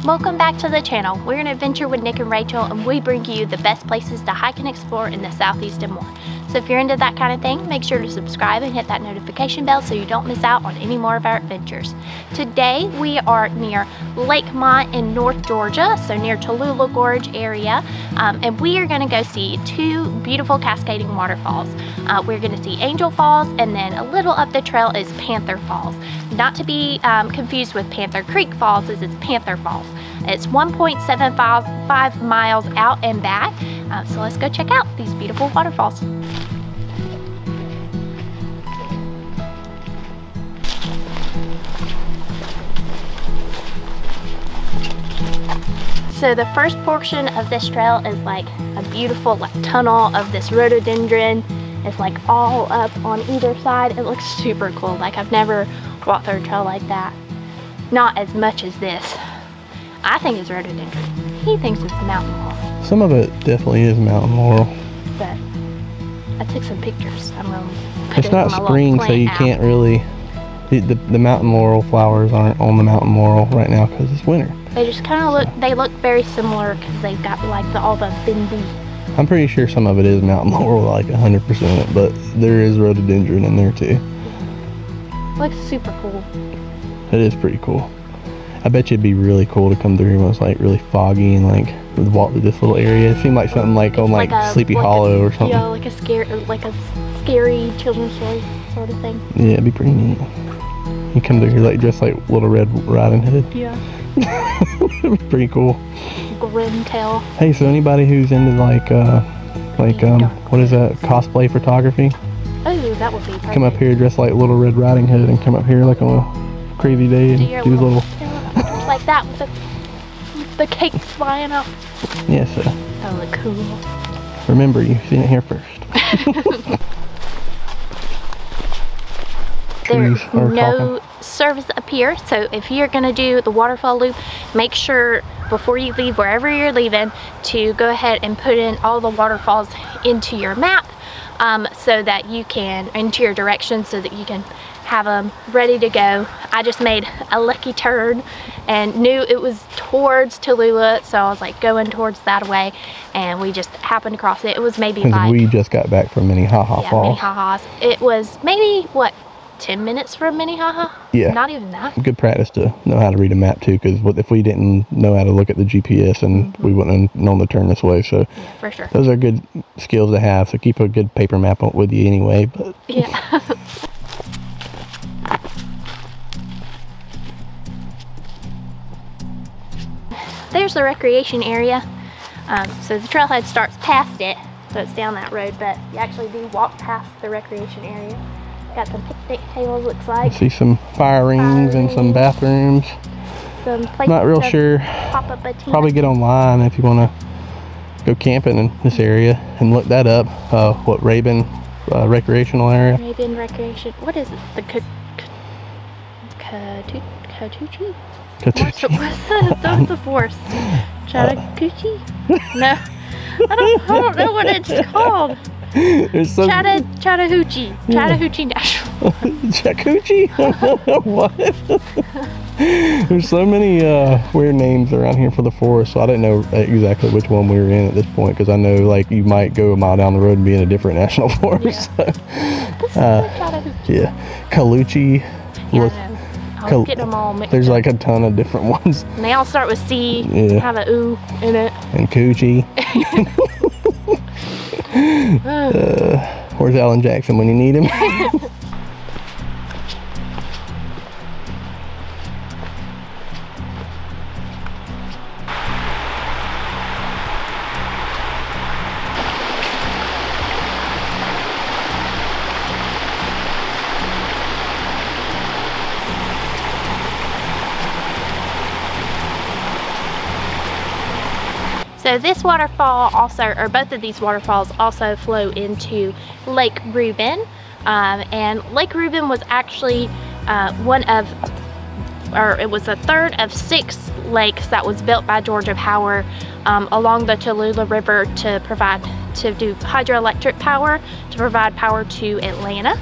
Welcome back to the channel. We're an adventure with Nick and Rachel, and we bring you the best places to hike and explore in the Southeast and more. So if you're into that kind of thing, make sure to subscribe and hit that notification bell so you don't miss out on any more of our adventures. Today we are near Lake Mont in North Georgia, so near Tallulah Gorge area, and we are going to go see two beautiful cascading waterfalls. We're going to see Angel Falls, and then a little up the trail is Panther Falls. Not to be confused with Panther Creek Falls, as it's Panther Falls. It's 1.75 miles out and back, so let's go check out these beautiful waterfalls. So the first portion of this trail is like a beautiful tunnel of this rhododendron. It's like all up on either side. It looks super cool. Like I've never walked through a trail like that. Not as much as this. I think it's rhododendron. He thinks it's mountain laurel. Some of it definitely is mountain laurel. But I took some pictures. I'm going to put it's not spring, so you can't really. The mountain laurel flowers aren't on the mountain laurel right now because it's winter. They just kind of look. They look very similar because they've got like all the bendy. I'm pretty sure some of it is mountain laurel, like 100%, but there is rhododendron in there too. Looks super cool. It is pretty cool. I bet you it'd be really cool to come through when it's like really foggy and like walk through this little area. It seemed like something like on like Sleepy Hollow or something. Yeah, like a scary children's story sort of thing. Yeah, it'd be pretty neat. You come through here like dressed like Little Red Riding Hood. Yeah. It'd be pretty cool. Grim tail. Hey, so anybody who's into like what is that, cosplay photography? Oh, that would be perfect. Come up here dressed like Little Red Riding Hood and come up here like on a crazy day and do little pictures like that with the cake flying up. Yes, sir. That would look cool. Remember, you've seen it here first. There's no service up here, so if you're gonna do the waterfall loop, make sure before you leave wherever you're leaving to go ahead and put in all the waterfalls into your map, so that you can, into your directions, so that you can have them ready to go. I just made a lucky turn and knew it was towards Tallulah, so I was like going towards that way, and we just happened to cross it. It was maybe like, we just got back from Minnehaha Falls. Minnehaha's. It was maybe what, 10 minutes from Minnehaha? Yeah. Not even that. Good practice to know how to read a map too, because if we didn't know how to look at the GPS, and we wouldn't have known to turn this way. So yeah, for sure. Those are good skills to have. So keep a good paper map with you anyway. But yeah. There's the recreation area. So the trailhead starts past it, so it's down that road, but you actually do walk past the recreation area. Got some picnic tables, looks like. See some fire rings and some bathrooms. Some places. Not real sure. Pop up a tent. Probably get online if you want to go camping in this area and look that up. What, Rabun recreational area? Rabun recreation. What is it? The Catucci? What's the force? Chattahoochee? No. I don't know what it's called. Chattahoochee. Chattahoochee National. Chattahoochee? What? There's so many weird names around here for the forest, so I didn't know exactly which one we were in at this point, because I know like you might go a mile down the road and be in a different national forest. Yeah. Yeah. Calucci. Yeah, I'll get them all mixed There's up. like a ton of different ones. And they all start with C, have a ooh in it. And Coochie. Where's Alan Jackson when you need him? So this waterfall also, or both of these waterfalls also flow into Lake Rabun. And Lake Rabun was actually it was the third of 6 lakes that was built by Georgia Power along the Tallulah River to provide to do hydroelectric power to provide power to Atlanta.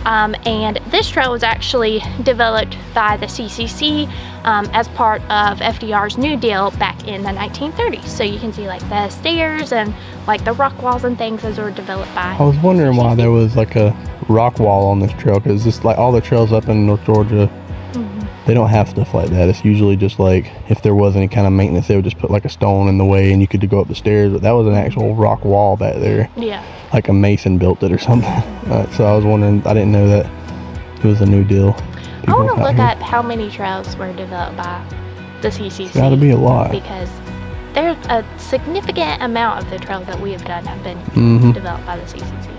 And this trail was actually developed by the CCC as part of FDR's New Deal back in the 1930s. So you can see like the stairs and like the rock walls and things, those were developed by I was wondering why there was like a rock wall on this trail, because it's like all the trails up in North Georgia, they don't have stuff like that. It's usually just like if there was any kind of maintenance, they would just put like a stone in the way and you could go up the stairs. But that was an actual rock wall back there. Yeah. Like a mason built it or something. So I was wondering, I didn't know that it was a New Deal. I want to look up how many trails were developed by the CCC. It's got to be a lot. Because there's a significant amount of the trails that we have done have been developed by the CCC.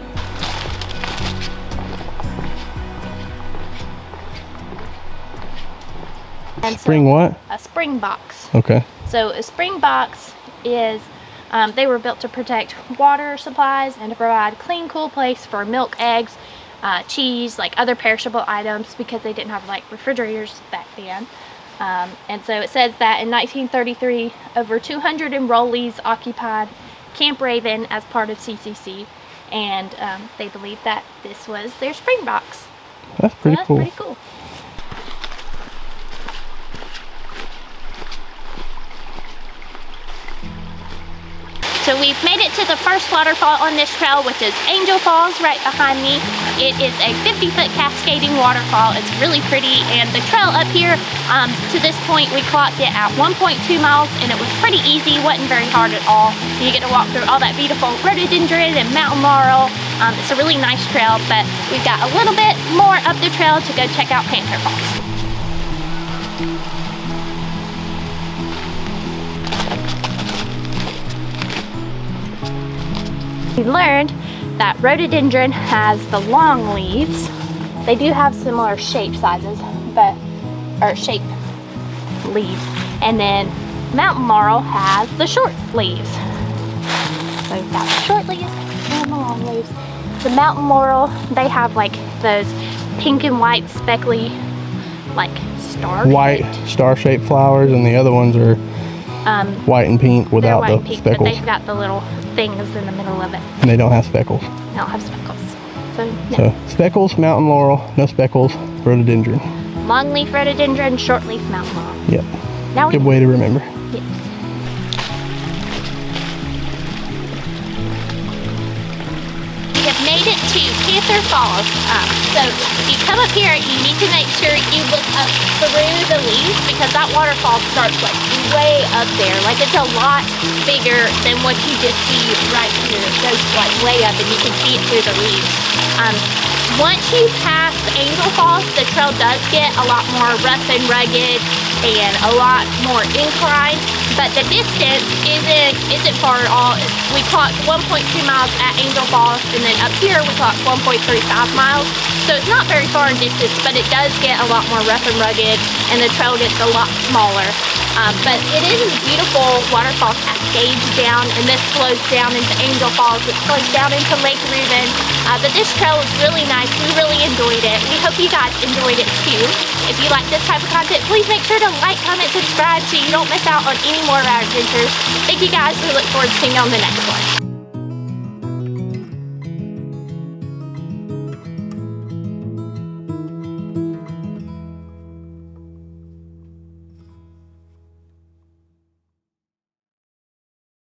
And Spring so, what? A spring box. Okay. So a spring box is, they were built to protect water supplies and to provide clean, cool place for milk, eggs, cheese, like other perishable items, because they didn't have like refrigerators back then. And so it says that in 1933, over 200 enrollees occupied Camp Raven as part of CCC, and they believed that this was their spring box. That's pretty cool. Pretty cool. So we've made it to the first waterfall on this trail, which is Angel Falls right behind me. It is a 50-foot cascading waterfall. It's really pretty, and the trail up here to this point we clocked it at 1.2 miles, and it was pretty easy. Wasn't very hard at all. You get to walk through all that beautiful rhododendron and mountain laurel. It's a really nice trail, but we've got a little bit more up the trail to go check out Panther Falls. We learned that rhododendron has the long leaves. They do have similar shape sizes, or shape leaves. And then mountain laurel has the short leaves. So we've got the short leaves and the long leaves. The mountain laurel, they have like those pink and white speckly, like star-shaped flowers, and the other ones are white and pink without the speckles. But they've got the little things in the middle of it. And they don't have speckles. They don't have speckles. So, no. So speckles, mountain laurel, no speckles, rhododendron. Long leaf rhododendron, short leaf mountain laurel. Yep. Now good way to remember. Yes. We have made it to Panther Falls. So if you come up here, you need to make sure you look up through the leaves, because that waterfall starts like way up there. Like it's a lot bigger than what you just see right here. It goes like way up and you can see it through the leaves. Once you pass Angel Falls, the trail does get a lot more rough and rugged and a lot more incline, but the distance isn't far at all. We clocked 1.2 miles at Angel Falls, and then up here we clocked 1.35 miles. So it's not very far in distance, but it does get a lot more rough and rugged, and the trail gets a lot smaller. But it is a beautiful waterfall cascades down, and this flows down into Angel Falls. It flows down into Lake Rabun. But this trail was really nice. We really enjoyed it. We hope you guys enjoyed it too. If you like this type of content, please make sure to like, comment, subscribe so you don't miss out on any more of our adventures. Thank you guys. We look forward to seeing you on the next one.